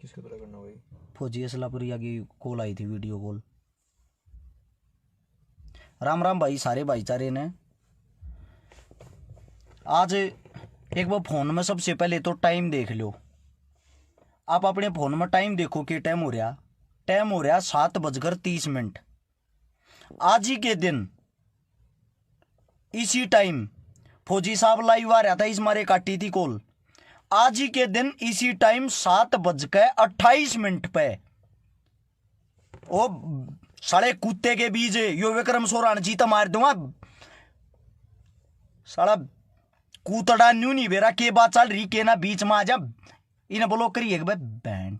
किसके द्वारा करना भाई? फौजी असलापुरिया की कॉल आई थी, वीडियो कॉल। राम राम भाई, सारे भाईचारे ने। आज एक बार फोन में सबसे पहले तो टाइम देख लो। आप अपने फोन में टाइम देखो कि टाइम हो रहा 7:30। आज ही के दिन इसी टाइम फौजी साहब लाइव आ रहा था, इस मारे काटी थी कॉल। आज ही के दिन इसी टाइम 7:28 पे ओ साले कुत्ते के बीज यो विक्रम सोरान जीता मार दूंगा। साला कूतड़ा न्यू नहीं बेरा के बात चल रही के ना बीच में आ जा, इन्हें बोलो करिए बैंड।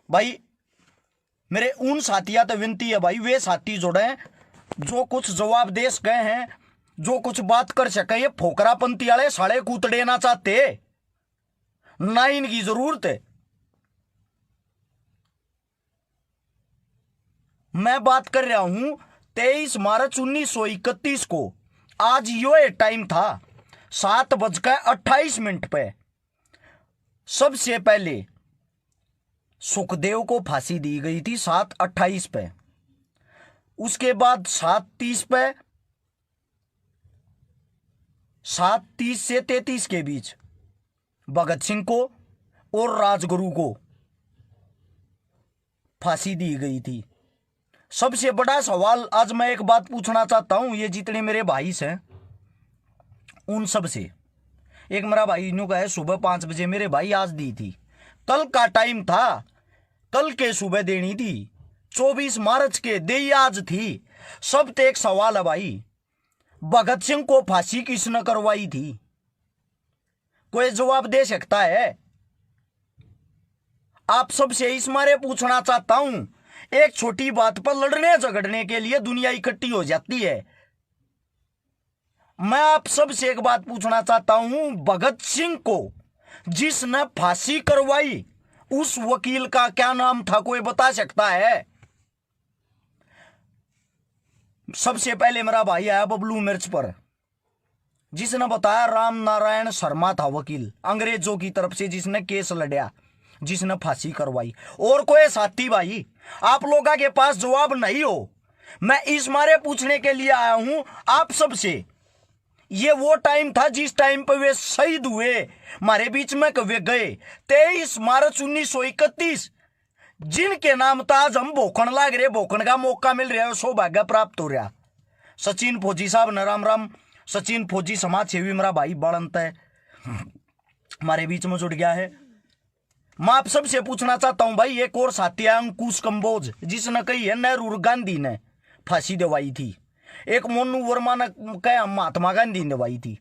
भाई मेरे उन साथिया तो विनती है भाई, वे साथी जोड़े जो कुछ जवाब दे गए हैं, जो कुछ बात कर सके। ये फोकरापंथी वाले साले कूतड़े ना चाहते ना, इनकी जरूरत है। मैं बात कर रहा हूं 23 मार्च 1931 को। आज यो टाइम था 7:28 पे। सबसे पहले सुखदेव को फांसी दी गई थी 7:28 पे। उसके बाद 7:30 पे, 7:30 से 33 के बीच भगत सिंह को और राजगुरु को फांसी दी गई थी। सबसे बड़ा सवाल आज मैं एक बात पूछना चाहता हूं, ये जितने मेरे भाई हैं उन सब से। एक मेरा भाई न्यू का है सुबह 5 बजे मेरे भाई आज दी थी, कल का टाइम था, कल के सुबह देनी थी। 24 मार्च के दे आज थी। सब तो एक सवाल है भाई, भगत सिंह को फांसी किसने करवाई थी? कोई जवाब दे सकता है? आप सबसे इस मारे पूछना चाहता हूं। एक छोटी बात पर लड़ने झगड़ने के लिए दुनिया इकट्ठी हो जाती है। मैं आप सबसे एक बात पूछना चाहता हूं, भगत सिंह को जिसने फांसी करवाई उस वकील का क्या नाम था? कोई बता सकता है? सबसे पहले मेरा भाई आया बबलू मिर्च पर, जिसने बताया राम नारायण शर्मा था वकील, अंग्रेजों की तरफ से जिसने केस लड़ा, जिसने फांसी करवाई। और कोई साथी भाई आप लोगों के पास जवाब नहीं हो, मैं इस मारे पूछने के लिए आया हूं आप सबसे। ये वो टाइम था जिस टाइम पर वे शहीद हुए, हमारे बीच में कवे गए 23 मार्च 1931, जिनके नाम तो आज हम भोखण लाग रहे, भोखण का मौका मिल रहा है, सौभाग्य प्राप्त हो रहा। सचिन फौजी साहब न राम राम। सचिन फौजी समाज सेवी मेरा भाई बड़ंत है, हमारे बीच में जुड़ गया है। मैं आप सबसे पूछना चाहता हूं भाई, एक और साथी है अंकुश कंबोज, जिसने कही है नेहरू गांधी ने फांसी दिलवाई थी। एक मोनू वर्मा ने कहा महात्मा गांधी ने दवाई थी।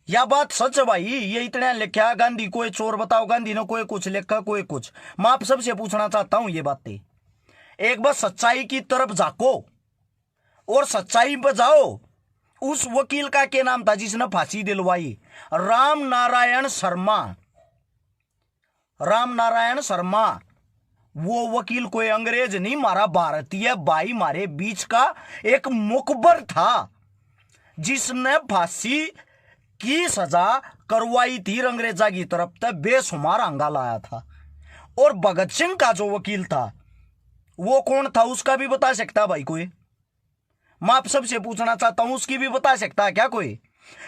यह बात सच है भाई, ये इतना लिखा गांधी, कोई चोर बताओ गांधी ने कोई कुछ लिखा कोई कुछ। मैं आप सबसे पूछना चाहता हूं ये बातें, एक बार सच्चाई की तरफ झाको और सच्चाई पर जाओ। उस वकील का क्या नाम था जिसने फांसी दिलवाई? राम नारायण शर्मा। राम नारायण शर्मा वो वकील कोई अंग्रेज नहीं, मारा भारतीय भाई, मारे बीच का एक मुखबर था, जिसने फांसी की सजा करवाई थी अंग्रेजा की तरफ से, बेशुमार अंगा लाया था। और भगत सिंह का जो वकील था वो कौन था? उसका भी बता सकता भाई कोई? मैं आप सबसे पूछना चाहता हूं, उसकी भी बता सकता है क्या कोई?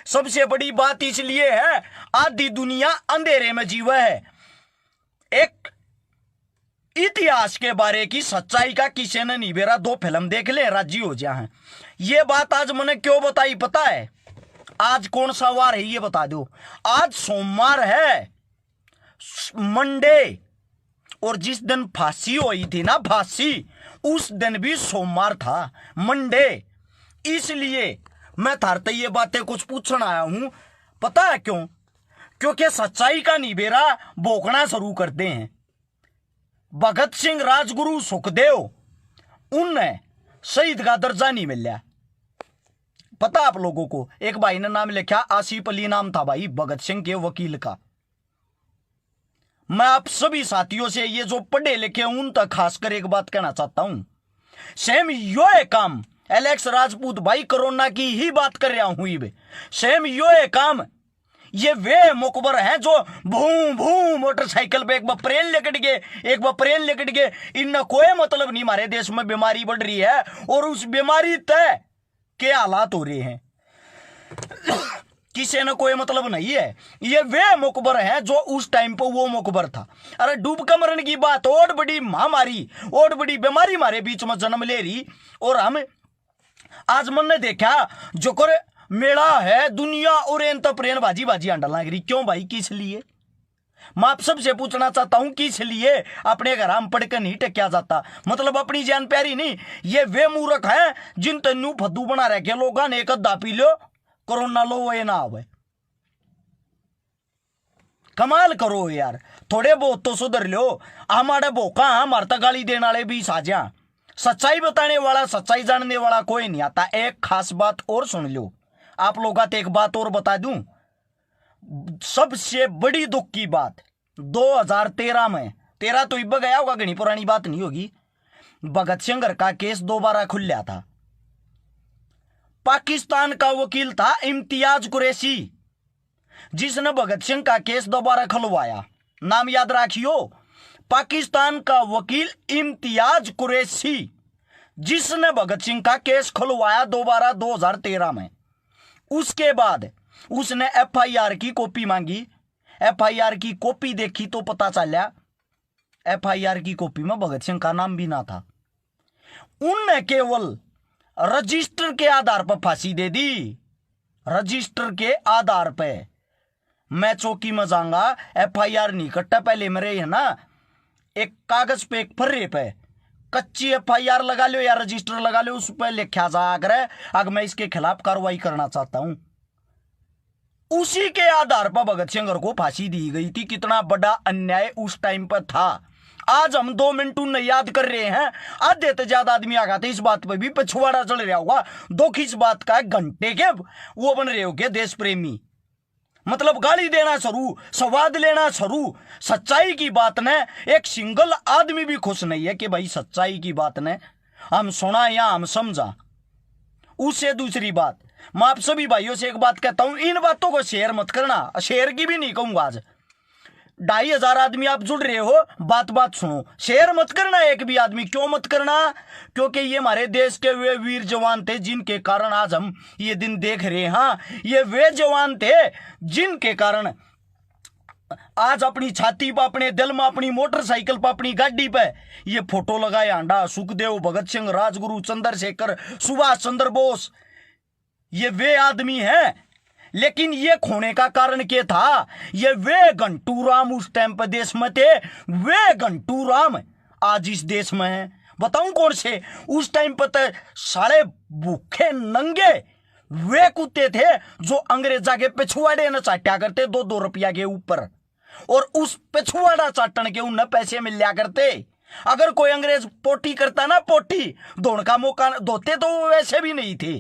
सबसे बड़ी बात इसलिए है आधी दुनिया अंधेरे में जीवा है। एक इतिहास के बारे की सच्चाई का किसी ने नहीं बेरा, 2 फिल्म देख ले राजी हो जा है। ये बात आज मैंने क्यों बताई पता है? आज कौन सा वार है ये बता दो। आज सोमवार है, मंडे, और जिस दिन फांसी हुई थी ना, फांसी, उस दिन भी सोमवार था, मंडे। इसलिए मैं थारते ये बातें कुछ पूछना आया हूं। पता है क्यों? क्योंकि सच्चाई का निबेरा भोंकना शुरू करते हैं। भगत सिंह, राजगुरु, सुखदेव, उन्हें शहीद का दर्जा नहीं मिला। पता आप लोगों को? एक भाई ने नाम लिखा आसिफ अली, नाम था भाई भगत सिंह के वकील का। मैं आप सभी साथियों से, ये जो पढ़े लिखे उन तक खासकर एक बात कहना चाहता हूं। सेम यो है काम एलेक्स राजपूत भाई, कोरोना की ही बात कर रहा हूं। सेम यो है काम ये वे मुकबर हैं जो भूम भूम मोटरसाइकिल पे एक बपरेल लेकट गए, एक बपरेल लेकट गए। इनका कोई मतलब नहीं हमारे देश में बीमारी बढ़ रही है और उस बीमारी तय के हालात हो रहे हैं, किसी ने कोई मतलब नहीं है। ये वे मुकबर हैं जो उस टाइम पर वो मुकबर था। अरे डूब के मरने की बात, और बड़ी महामारी और बड़ी बीमारी हमारे बीच में जन्म ले रही। और हम आज मन ने देखा जो कर मेला है दुनिया और एन तपरेन बाजी बाजी अंडा लग रही। क्यों भाई, किस लिए? मैं आप सबसे पूछना चाहता हूं किस लिए अपने घर हम पढ़ के नहीं टेक्या जाता? मतलब अपनी जान प्यारी नहीं। ये वे मूर्ख हैं जिन तेनू फद्दू बना रखे लोगों ने, एक अद्धा पी लो कोरोना लो वो ना आवे। कमाल करो यार, थोड़े बहुत तो सुधर लो। हमारे बोका हमारे तक गाली देने वाले भी साजा। सच्चाई बताने वाला, सच्चाई जानने वाला कोई नहीं आता। एक खास बात और सुन लो आप लोग, एक बात और बता दूं। सबसे बड़ी दुख की बात 2013 में, 13 तो इब्बा गया होगा, घनी पुरानी बात नहीं होगी, भगत सिंह का केस दोबारा खुल था। पाकिस्तान का वकील था इम्तियाज कुरैशी, जिसने भगत सिंह का केस दोबारा खुलवाया। नाम याद रखियो, पाकिस्तान का वकील इम्तियाज कुरैशी, जिसने भगत सिंह का केस खुलवाया दोबारा 2013 में। उसके बाद उसने एफआईआर की कॉपी मांगी। एफआईआर की कॉपी देखी तो पता चला एफआईआर की कॉपी में भगत सिंह का नाम भी ना था। उनने केवल रजिस्टर के आधार पर फांसी दे दी। रजिस्टर के आधार पे मैं चौकी में जाऊंगा, एफआईआर नहीं कट्टा, पहले मेरे है ना एक कागज पे, एक फर्रे पे कच्ची एफआईआर लगा लो या रजिस्टर लगा लो, उस पर लिखा जा अगर मैं इसके खिलाफ कार्रवाई करना चाहता हूं। उसी के आधार पर भगत सिंह को फांसी दी गई थी। कितना बड़ा अन्याय उस टाइम पर था। आज हम 2 मिनट उन्हें याद कर रहे हैं, आधे से ज्यादा आदमी आ गए थे, इस बात पर भी पिछवाड़ा चल रहा होगा। दुख इस बात का घंटे के वो बन रहे होगे देश प्रेमी, मतलब गाली देना शुरू, स्वाद लेना शुरू। सच्चाई की बात ने एक सिंगल आदमी भी खुश नहीं है कि भाई सच्चाई की बात ने हम सुना या हम समझा। उससे दूसरी बात, मैं आप सभी भाइयों से एक बात कहता हूं, इन बातों को शेयर मत करना, शेयर की भी नहीं कहूंगा। आज 2500 आदमी आप जुड़ रहे हो, बात बात सुनो, शेयर मत करना एक भी आदमी। क्यों मत करना? क्योंकि ये हमारे देश के वे वीर जवान थे जिनके कारण आज हम ये दिन देख रहे हैं। हाँ, ये वे जवान थे जिनके कारण आज अपनी छाती पर, अपने दिल में, अपनी मोटरसाइकिल पर, अपनी गाड़ी पे ये फोटो लगाए हांडा सुखदेव, भगत सिंह, राजगुरु, चंद्रशेखर, सुभाष चंद्र बोस। ये वे आदमी हैं। लेकिन ये खोने का कारण क्या था? ये वे घंटू राम उस टाइम पर देश में थे, वे घंटू राम आज इस देश में हैं। बताऊं कौन से? उस टाइम पर तो साले भूखे नंगे वे कुत्ते थे जो अंग्रेजा के पिछवाड़े न चाटा करते 2-2 रुपया के ऊपर, और उस पिछवाड़ा चाटन के उन्हें पैसे मिल लिया करते। अगर कोई अंग्रेज पोटी करता ना, पोटी धोने का मौका धोते तो वो वैसे भी नहीं थे।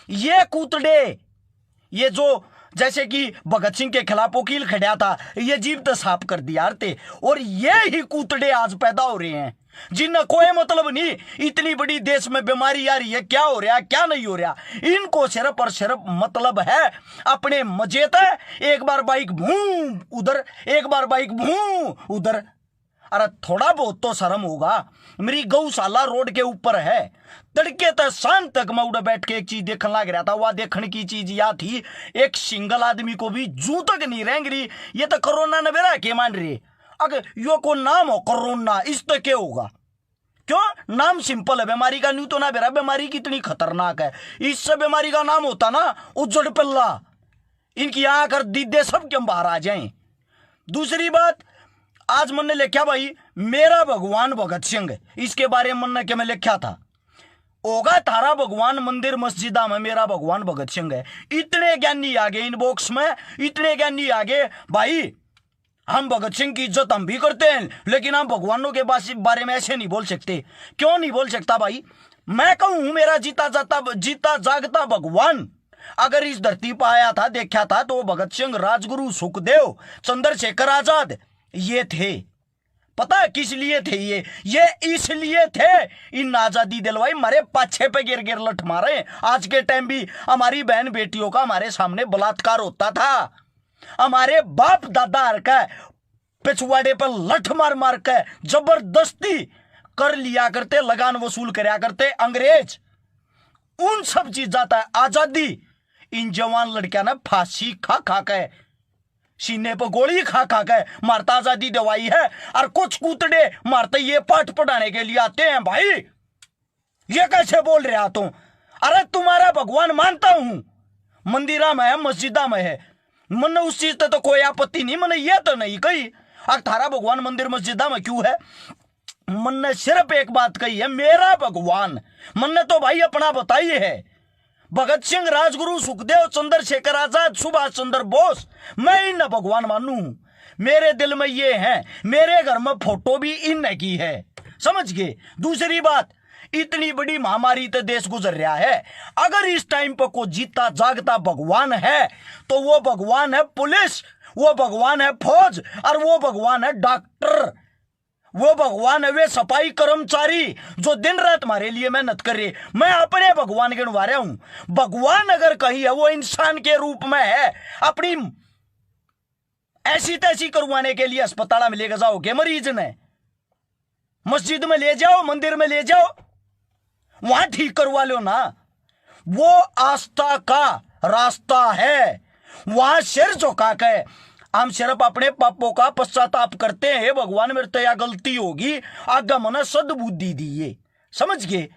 ये कूतड़े, ये जो जैसे कि भगत सिंह के खिलाफ वकील खड़ा था, ये जीव तो साफ कर दिया थे। और ये ही कूतड़े आज पैदा हो रहे हैं जिन्हें कोई मतलब नहीं। इतनी बड़ी देश में बीमारी आ रही है, क्या हो रहा है क्या नहीं हो रहा, इनको सिर्फ और सिर्फ मतलब है अपने मजे तक। एक बार बाइक भूम उधर, एक बार बाइक भूम उधर। अरे थोड़ा बहुत तो शर्म होगा। मेरी गौशाला रोड के ऊपर है, तड़के तक शाम तक मैं उड़े बैठ के एक चीज देखने लग रहा था। वह देखने की चीज या थी, एक सिंगल आदमी को भी जू तक नहीं रेंग रही। ये तो कोरोना ने बेरा के मान रही। अगर यो को नाम हो कोरोना, इस तो क्या होगा? क्यों? नाम सिंपल है बीमारी का, न्यू तो ना बेरा बीमारी कितनी खतरनाक है। इससे बीमारी का नाम होता ना उज्जड़ पिल्ला, इनकी आंख और दीदे सब क्यों बाहर आ जाएं। दूसरी बात, आज मैंने लिखा भाई मेरा भगवान भगत सिंह, इसके बारे में मैंने क्या मैं लिखा था, होगा थारा भगवान मंदिर मस्जिदा में मेरा भगवान भगत सिंह है। इतने ज्ञानी आगे इनबॉक्स में, इतने ज्ञानी आगे। भाई हम भगत सिंह की इज्जत हम भी करते हैं, लेकिन हम भगवानों के बारे में ऐसे नहीं बोल सकते। क्यों नहीं बोल सकता भाई? मैं कहूं मेरा जीता जागता भगवान अगर इस धरती पर आया था, देखा था, तो भगत सिंह, राजगुरु, सुखदेव, चंद्रशेखर आजाद ये थे। पता है किस लिए थे ये इसलिए थे इन आजादी दिलवाई, मारे पाछे पे गिर गिर लठ मारे। आज के टाइम भी हमारी बहन बेटियों का हमारे सामने बलात्कार होता था, हमारे बाप दादा का पिछवाड़े पर लठ मार मार के जबरदस्ती कर लिया करते, लगान वसूल करया करते अंग्रेज। उन सब चीज जाता है आजादी इन जवान लड़कियां ने फांसी खा खा के, सीने पर गोली खा खा के मारता आजादी दवाई है। और कुछ कूतड़े मारते ये पाठ पढ़ाने के लिए आते हैं। भाई ये कैसे बोल रहे हो तुम? अरे तुम्हारा भगवान मानता हूं, मंदिरा में है, मस्जिदा में है, मन उस चीज तो कोई आपत्ति नहीं, मैंने ये तो नहीं कही अब थारा भगवान मंदिर मस्जिदा में क्यों है। मन ने सिर्फ एक बात कही है, मेरा भगवान। मन ने तो भाई अपना बताइए है, भगत सिंह, राजगुरु, सुखदेव, चंद्रशेखर आजाद, सुभाष चंद्र बोस, मैं इन भगवान मानू हूं। मेरे दिल में ये है, मेरे घर में फोटो भी इन की है, समझ गए। दूसरी बात, इतनी बड़ी महामारी तो देश गुजर रहा है, अगर इस टाइम पर को जीता जागता भगवान है तो वो भगवान है पुलिस, वो भगवान है फौज, और वो भगवान है डॉक्टर, वो भगवान है वे सफाई कर्मचारी जो दिन रात हमारे लिए मेहनत कर रहे। मैं अपने भगवान के नुवा रहा हूं। भगवान अगर कहीं है वो इंसान के रूप में है, अपनी ऐसी तैसी करवाने के लिए अस्पताल में लेकर जाओगे मरीज ने, मस्जिद में ले जाओ, मंदिर में ले जाओ, वहां ठीक करवा लो ना। वो आस्था का रास्ता है, वहां सिर झुका के हम सिर्फ अपने पापों का पश्चाताप करते हैं, भगवान मेरे तो यह गलती होगी, आगे मना सद्बुद्धि दिए, समझ गए।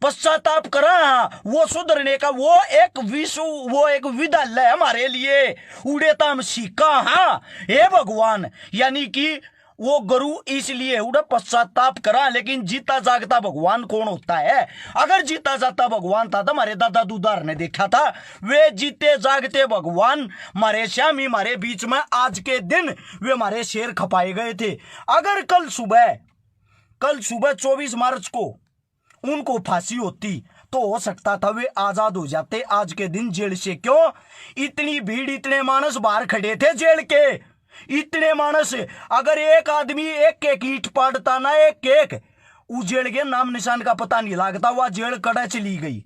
पश्चाताप करा, वो सुधरने का वो एक विश्व, वो एक विद्यालय हमारे लिए उड़ेता हम सीखा। हाँ हे भगवान, यानी कि वो गुरु इसलिए उड़ा पश्चाताप करा। लेकिन जीता जागता भगवान कौन होता है? अगर जीता जाता भगवान था तो हमारे दादा दूदार ने देखा था, वे जीते जागते भगवान हमारे श्यामी हमारे बीच में आज के दिन वे हमारे शेर खपाए गए थे। अगर कल सुबह 24 मार्च को उनको फांसी होती तो हो सकता था वे आजाद हो जाते आज के दिन जेल से। क्यों? इतनी भीड़, इतने मानस बाहर खड़े थे जेल के, इतने मानस। अगर एक आदमी एक एक ईंट पाड़ता ना, एक उस जेल के नाम निशान का पता नहीं लगता, वह जेल कड़ा चली गई,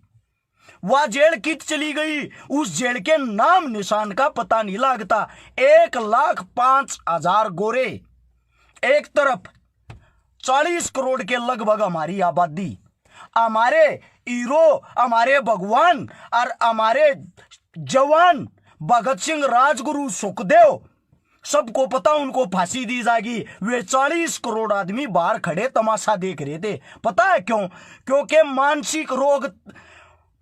वह जेल कित चली गई, उस जेल के नाम निशान का पता नहीं लगता। 1,05,000 गोरे एक तरफ, 40 करोड़ के लगभग हमारी आबादी, हमारे हीरो, हमारे भगवान और हमारे जवान भगत सिंह, राजगुरु, सुखदेव, सबको पता उनको फांसी दी जाएगी। वे 40 करोड़ आदमी बाहर खड़े तमाशा देख रहे थे। पता है क्यों? क्योंकि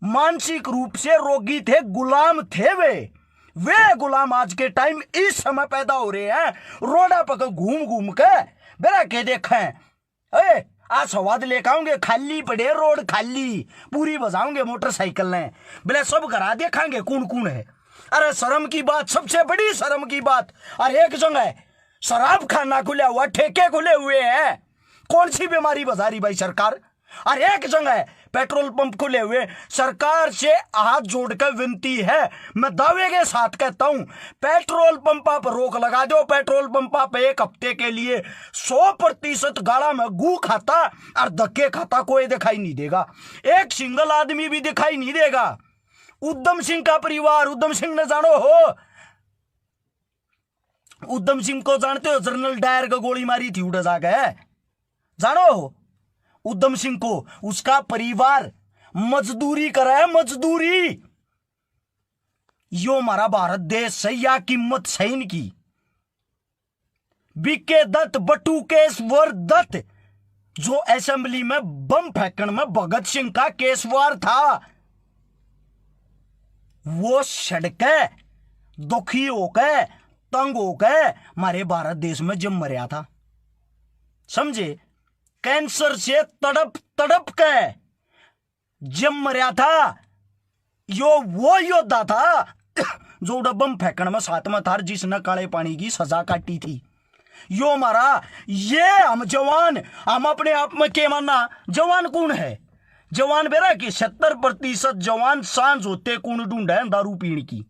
मानसिक रूप से रोगी थे, गुलाम थे वे गुलाम आज के टाइम इस समय पैदा हो रहे हैं, रोडा पर घूम घूम के बेरा के देखें, आज स्वाद लेकर आऊंगे, खाली पड़े रोड, खाली पूरी बजाऊंगे मोटरसाइकिल ने, बोले सब घरा देखेंगे कौन कौन है। अरे शर्म की बात, सबसे बड़ी शर्म की बात। अरे एक जगह शराब खाना खुला हुआ, ठेके खुले हुए हैं, कौन सी बीमारी बजा रही भाई सरकार? अरे एक जगह पेट्रोल पंप खुले हुए, सरकार से हाथ जोड़कर विनती है, मैं दावे के साथ कहता हूं, पेट्रोल पंप पर रोक लगा दो। पेट्रोल पंप पर एक हफ्ते के लिए 100% गाड़ा में गू खाता और धक्के खाता कोई दिखाई नहीं देगा, एक सिंगल आदमी भी दिखाई नहीं देगा। उद्धम सिंह का परिवार, उद्धम सिंह ने जानो हो, उद्धम सिंह को जानते हो? जनरल डायर को गोली मारी थी उड़ा जाके, जानो हो उद्धम सिंह को? उसका परिवार मजदूरी करा है, मजदूरी। यो हमारा भारत देश सही या कीमत सही इनकी। बीके दत्त, बटुकेश्वर दत्त जो असेंबली में बम फेंकने में भगत सिंह का केसवार था, वो सड़के दुखी होकर, तंग होकर हमारे भारत देश में जब मरिया था, समझे? कैंसर से तड़प तड़प के जब मरिया था। वो योद्धा था जो बम फेंकने में साथ में था, जिसने काले पानी की सजा काटी थी। यो हमारा, ये हम जवान, हम अपने आप में क्या मानना? जवान कौन है? जवान बेरा कि 70% जवान सांझ होते कौन ढूंढे दारू पीने की,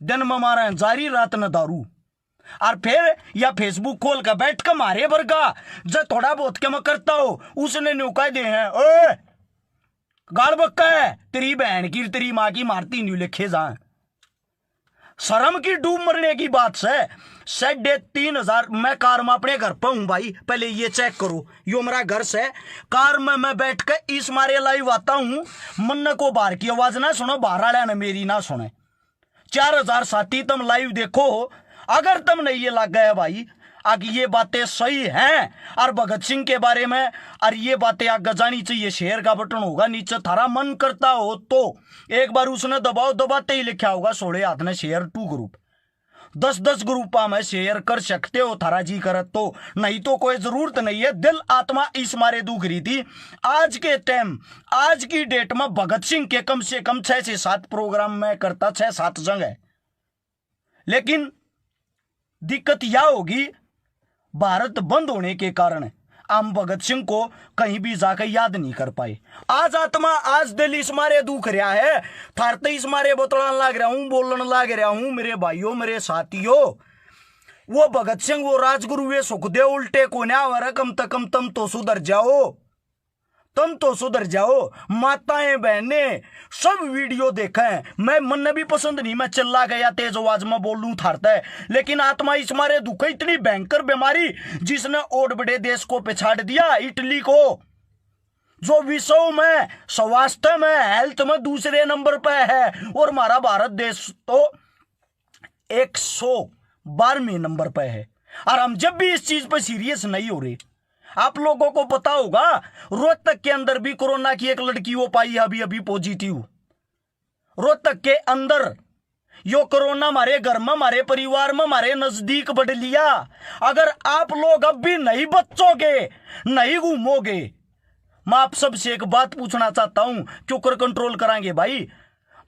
दिन में मारा जारी, रात न दारू। और फिर या फेसबुक खोल कर बैठ कर मारे वर्गा जो थोड़ा बहुत क्या मैं करता हो, उसने न्यूका दे हैं, ओए गाल बक्का है तेरी बहन की, तेरी माँ की, मारती नहीं लिखे जा। शर्म की डूब मरने की बात से 3,500 मैं कार में अपने घर पर हूं भाई, पहले ये चेक करो, यो मेरा घर से कार में मैं बैठ के इस मारे लाइव आता हूं, मन को बाहर की आवाज ना सुनो, बाहर वाले ने मेरी ना सुने। 4,000 साथी तुम लाइव देखो, अगर तुम नहीं ये लग गया भाई आगे ये बातें सही हैं और भगत सिंह के बारे में और ये बातें आगे जानी चाहिए, शेयर का बटन होगा नीचे, थारा मन करता हो तो एक बार उसने दबाओ, दबाते ही लिखा होगा 16 हाथ ने शेयर टू ग्रुप, 10-10 ग्रुपा में शेयर कर सकते हो थारा जी करत तो, नहीं तो कोई जरूरत नहीं है। दिल आत्मा इस मारे दुख रही थी आज के टाइम, आज की डेट में भगत सिंह के कम से कम 6 से 7 प्रोग्राम में करता, 6-7 जंग है, लेकिन दिक्कत यह होगी भारत बंद होने के कारण हम भगत सिंह को कहीं भी जाकर याद नहीं कर पाए। आज आत्मा, आज दिल इस मारे दुख रहा है, थारते इस मारे बतलान लग रहा हूं, बोलने लग रहा हूं मेरे भाइयों मेरे साथियों, वो भगत सिंह वो राजगुरु वे सुखदेव उल्टे को ना, कम तक कम तुम तो सुधर जाओ, तुम तो सुधर जाओ। माताएं बहनें सब वीडियो देखा है, मैं मन ने भी पसंद नहीं, मैं चिल्ला गया तेज आवाज में बोलूं थारता है, लेकिन आत्मा इस मारे दुख, इतनी भयंकर बीमारी जिसने और बड़े देश को पिछाड़ दिया, इटली को जो विश्व में स्वास्थ्य में हेल्थ में दूसरे नंबर पे है, और हमारा भारत देश तो 112वें नंबर पे है। और हम जब भी इस चीज पर सीरियस नहीं हो रहे, आप लोगों को पता होगा रोहतक के अंदर भी कोरोना की एक लड़की वो पाई अभी अभी पॉजिटिव, रोहतक के अंदर यो कोरोना हमारे घर में, हमारे परिवार में, हमारे नजदीक बढ़ लिया। अगर आप लोग अब भी नहीं बचोगे, नहीं घूमोगे, मैं आप सबसे एक बात पूछना चाहता हूं, क्यों कर कंट्रोल कराएंगे भाई?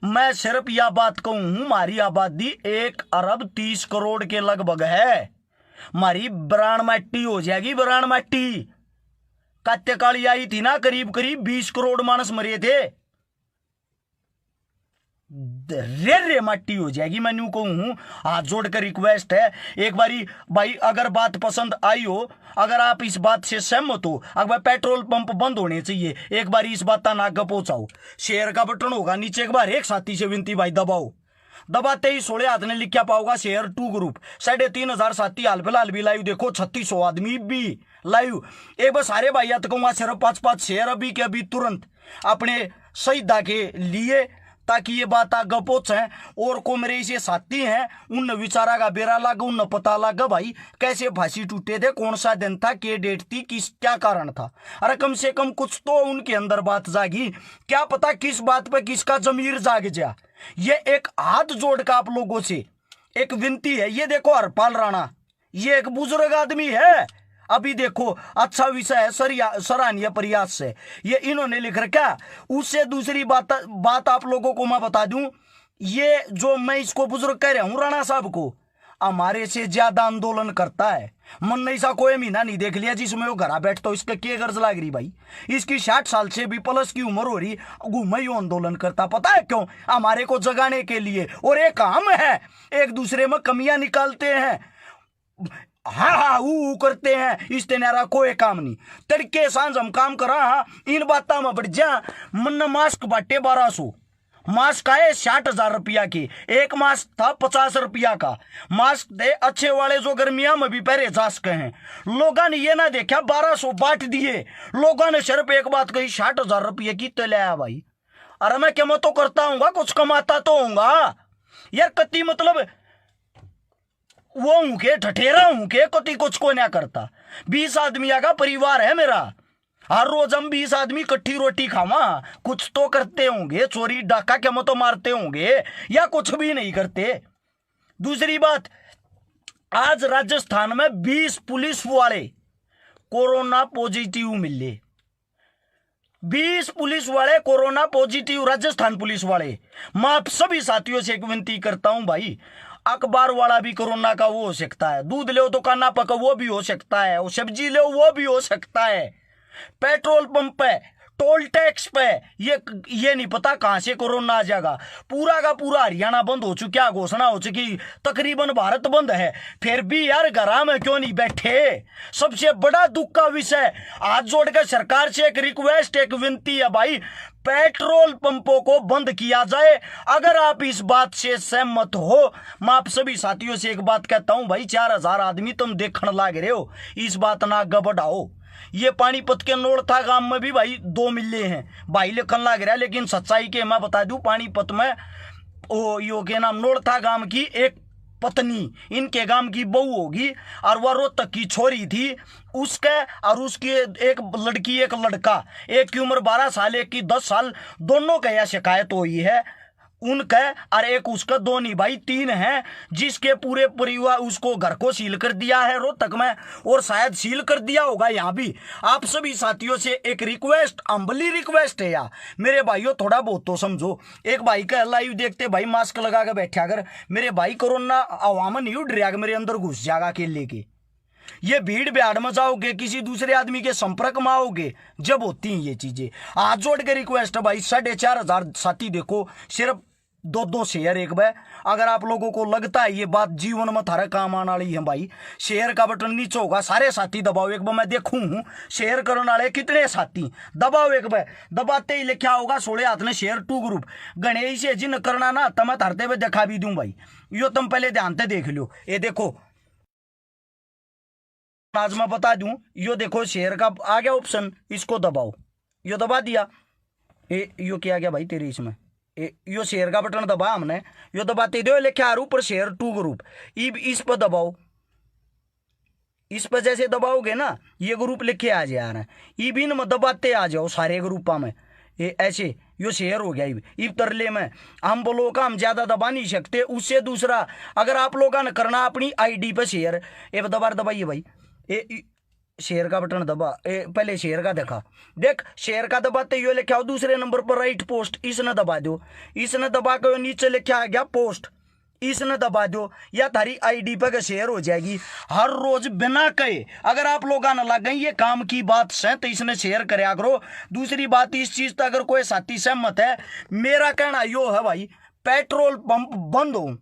मैं सिर्फ यह बात कहूं, हमारी आबादी 1 अरब 30 करोड़ के लगभग है, हमारी ब्राण माटी हो जाएगी, ब्राण माटी। कात्याकाली आई थी ना, करीब करीब 20 करोड़ मानस मरे थे, रे माटी हो जाएगी। मैं यूं कहूं, हाथ जोड़कर रिक्वेस्ट है, एक बारी भाई अगर बात पसंद आई हो, अगर आप इस बात से सहमत हो, अगर पेट्रोल पंप बंद होने चाहिए, एक बार इस बात का नागा पहुंचाओ, शेयर का बटन होगा नीचे, एक बार एक साथी से विनती भाई दबाओ, दबाते ही 16 हाथ ने लिखा पाओगा शेयर टू ग्रुप, 3,500 साथी हाल फिलहाल भी लाइव देखो, 3600 आदमी भी लाइव। एक बार सारे भाई तो कहूंगा सिर्फ 5-5 शेयर अभी के अभी तुरंत अपने शहीदा के लिए, ताकि ये बात आगे पहुंचे, और को मेरे इसे साथी हैं उन विचारा का बेरा लगा, उन पता लगा भाई कैसे फांसी टूटे थे, कौन सा दिन था, क्या डेट थी, किस क्या कारण था। अरे कम से कम कुछ तो उनके अंदर बात जागी, क्या पता किस बात पे किसका जमीर जाग जा। ये एक हाथ जोड़ का आप लोगों से एक विनती है, ये देखो हरपाल राणा, ये एक बुजुर्ग आदमी है, अभी देखो अच्छा विषय है, सराहनीय प्रयास से ये इन्होंने लिख रखा। उससे दूसरी बात आप लोगों को मैं बता दूं, ये जो मैं इसको बुजुर्ग कह रहा हूं राणा साहब को, हमारे से ज्यादा आंदोलन करता है। मन ने ऐसा कोई महीना नहीं देख लिया जिसमें वो घरा बैठता हो, इसके क्या गर्ज लाग रही भाई, इसकी 60 साल से भी प्लस की उम्र हो रही, घूमे ही आंदोलन करता। पता है क्यों? हमारे को जगाने के लिए, और एक काम है, एक दूसरे में कमियां निकालते हैं, हाँ ऊ करते हैं, इस तेनारा कोई काम नहीं। तड़के सांझ हम काम करा, इन बातों में बढ़ जा। मन मास्क बांटे 1200, मास्क आए 60,000 रुपया के, एक मास्क था 50 रुपया का, मास्क दे अच्छे वाले जो गर्मिया में भी पहरे जा सके हैं। लोगों ने ये ना देखा 1200 बांट दिए, लोगों ने सिर्फ एक बात कही 60,000 रुपये की तो लाया भाई। अरे मैं क्या तो करता हूँ, कुछ कमाता तो होऊंगा यार, कति मतलब वो हूं के ठठेरा हूं के कति कुछ को ना करता। 20 आदमी का परिवार है मेरा, हर रोज हम 20 आदमी इकट्ठी रोटी खावा, कुछ तो करते होंगे, चोरी डाका क्या मत तो मारते होंगे, या कुछ भी नहीं करते। दूसरी बात, आज राजस्थान में 20 पुलिस वाले कोरोना पॉजिटिव मिले, 20 पुलिस वाले कोरोना पॉजिटिव, राजस्थान पुलिस वाले। मैं आप सभी साथियों से एक विनती करता हूं भाई, अखबार वाला भी कोरोना का वो हो सकता है, दूध ले दुकाना पका वो भी हो सकता है, सब्जी ले वो भी हो सकता है, पेट्रोल पंप पे टोल टैक्स पे ये नहीं पता कहां से कोरोना आ जाएगा। पूरा का पूरा हरियाणा बंद हो चुका, घोषणा हो चुकी, तकरीबन भारत बंद है, फिर भी यार घरा में क्यों नहीं बैठे। सबसे बड़ा दुख का विषय, हाथ जोड़कर सरकार से एक रिक्वेस्ट, एक विनती है भाई, पेट्रोल पंपों को बंद किया जाए। अगर आप इस बात से सहमत हो, मैं आप सभी साथियों से एक बात कहता हूं भाई, 4000 आदमी तुम देखने लाग रहे हो, इस बात ना आगे बढ़ाओ। ये पानीपत के नोड़था गांव में भी भाई 2 मिले हैं, भाई लिखन लग रहा है, लेकिन सच्चाई के मैं बता दूं, पानीपत में ओ यो के नाम नोड़था गांव की एक पत्नी, इनके गांव की बहू होगी, और वह रोहतक की छोरी थी, उसके और उसकी एक लड़की एक लड़का, एक की उम्र 12 साल, एक की 10 साल, दोनों का यह शिकायत हुई है उनका, और एक उसका, दोनों भाई 3 हैं, जिसके पूरे परिवार उसको घर को सील कर दिया है रोहतक में, और शायद सील कर दिया होगा यहाँ भी। आप सभी साथियों से एक रिक्वेस्ट, अम्बली रिक्वेस्ट है यार मेरे भाइयों, थोड़ा बहुत तो समझो। एक भाई का लाइव देखते भाई मास्क लगा के बैठा कर, मेरे भाई कोरोना अवाम नहीं उड़ रहा, मेरे अंदर घुस जाएगा अकेले के। ये भीड़ भाड़ में जाओगे, किसी दूसरे आदमी के संपर्क में आओगे, जब होती हैं ये चीजें। हाथ जोड़ के रिक्वेस्ट है भाई, 4500 साथी देखो, सिर्फ 2 शेयर एक बार। अगर आप लोगों को लगता है ये बात जीवन में थारा काम आने वाली है भाई, शेयर का बटन नीचे होगा, सारे साथी दबाओ एक बार, मैं देखूं हूं शेयर करने वाले कितने साथी, दबाओ एक बार। दबाते ही लिखा होगा 16 हाथ ने शेयर टू ग्रुप, गणेश से जिन करना ना तब मैं थारते हुए दिखा भी दूं भाई, यो तुम पहले ध्यान से देख लो। ये देखो आज मैं बता दूं, यो देखो शेयर का आ गया ऑप्शन, इसको दबाओ, यो दबा दिया, यो क्या आ गया भाई तेरे इसमें, यो शेयर का बटन दबा हमने, यो दबाते दो लिखा आ ऊपर शेयर टू ग्रुप, इस पर दबाओ, इस पर जैसे दबाओगे ना ये ग्रुप लिखे आ जा रहा है, इबिन में दबाते आ जाओ सारे ग्रुपा में, ये ऐसे यो शेयर हो गया। इब तरले में हम बोलो का हम ज्यादा दबा नहीं सकते। उससे दूसरा, अगर आप लोगों ने करना अपनी आईडी पे शेयर, ये दोबारा दबाइए भाई, ये शेयर का बटन दबा, पहले शेयर का देखा, देख शेयर का दबाते यो लिखा हो दूसरे नंबर पर राइट पोस्ट, इसने दबा दो, इसने दबा के नीचे लिखा आ गया पोस्ट, इसने दबा दो, या थारी आईडी पर शेयर हो जाएगी हर रोज बिना कहे। अगर आप लोग आने लग गए ये काम की बात से तो इसने शेयर करया करो। दूसरी बात, इस चीज तक अगर कोई साथी सहमत है, मेरा कहना यो है भाई, पेट्रोल पंप बंद हो,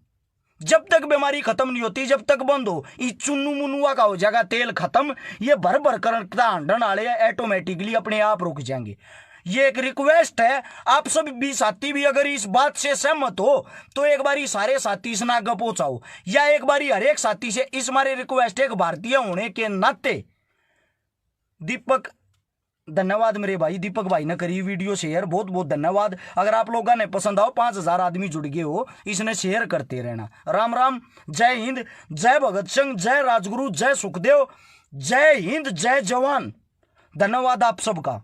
जब तक बीमारी खत्म नहीं होती, जब तक बंद हो, ये चुन्नू मुनुआ का हो जाएगा तेल खत्म, ये भर भर कर हंडन वाले ऑटोमेटिकली अपने आप रुक जाएंगे। ये एक रिक्वेस्ट है, आप सब भी साथी भी अगर इस बात से सहमत हो तो एक बारी सारे साथी इस नाग पहुंचाओ, या एक बारी हर एक साथी से इस मारे रिक्वेस्ट, एक भारतीय होने के नाते। दीपक धन्यवाद मेरे भाई, दीपक भाई ने करी वीडियो शेयर, बहुत बहुत धन्यवाद। अगर आप लोगों ने पसंद आओ, 5000 आदमी जुड़ गए हो, इसने शेयर करते रहना। राम राम, जय हिंद, जय भगत सिंह, जय राजगुरु, जय सुखदेव, जय हिंद, जय जवान। धन्यवाद आप सबका।